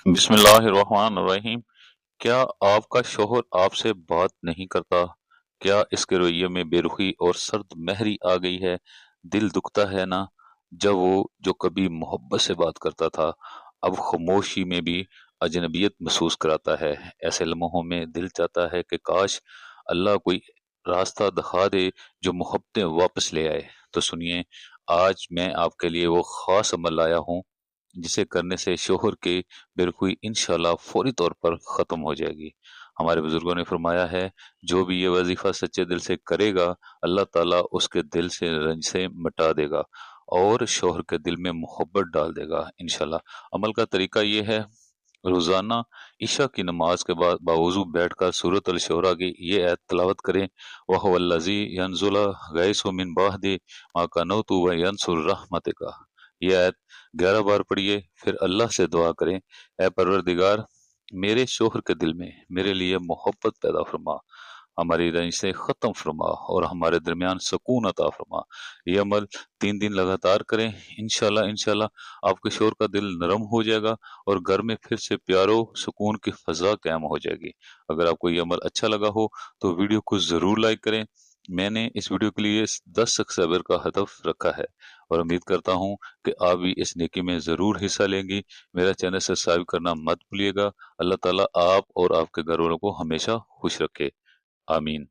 بسم اللہ الرحمن الرحیم۔ کیا آپ کا شوہر آپ سے بات نہیں کرتا؟ کیا اس کے رویے میں بے رخی اور سرد مہری آ گئی ہے؟ دل دکھتا ہے نا، جب وہ جو کبھی محبت سے بات کرتا تھا اب خاموشی میں بھی اجنبیت محسوس کراتا ہے۔ ایسے لمحوں میں دل چاہتا ہے کہ کاش اللہ کوئی راستہ دکھا دے جو محبتیں واپس لے آئے۔ تو سنیے، آج میں آپ کے لیے وہ خاص عمل لایا ہوں جسے کرنے سے شوہر کے بے رخوئی انشاءاللہ فوری طور پر ختم ہو جائے گی۔ ہمارے بزرگوں نے فرمایا ہے، جو بھی یہ وظیفہ سچے دل سے کرے گا اللہ تعالیٰ اس کے دل سے رنج سے مٹا دے گا اور شوہر کے دل میں محبت ڈال دے گا انشاءاللہ۔ عمل کا طریقہ یہ ہے، روزانہ عشاء کی نماز کے بعد باوضو بیٹھ کر سورۃ الشعراء کی یہ آیت تلاوت کریں، وَهُوَ الَّذِي يَنزُلُ الْغَيْثَ مِن بَعْدِ مَا قَنَطْتُ وَيَنصُرُ رَحْمَتِكَ۔ یہ آیت 11 بار پڑھیے، پھر اللہ سے دعا کریں، اے پروردگار میرے شوہر کے دل میں میرے لیے محبت پیدا فرما، ہماری رنج سے ختم فرما اور ہمارے درمیان سکون عطا فرما۔ یہ عمل 3 دن لگاتار کریں، انشاءاللہ آپ کے شوہر کا دل نرم ہو جائے گا اور گھر میں پھر سے پیارو سکون کی فضا قائم ہو جائے گی۔ اگر آپ کو یہ عمل اچھا لگا ہو تو ویڈیو کو ضرور لائک کریں۔ میں نے اس ویڈیو کے لیے 10 سبسکرائبر کا ہدف رکھا ہے اور امید کرتا ہوں کہ آپ بھی اس نیکی میں ضرور حصہ لیں گی۔ میرا چینل سبسکرائب کرنا مت بھولیے گا۔ اللہ تعالیٰ آپ اور آپ کے گھر والوں کو ہمیشہ خوش رکھے، آمین۔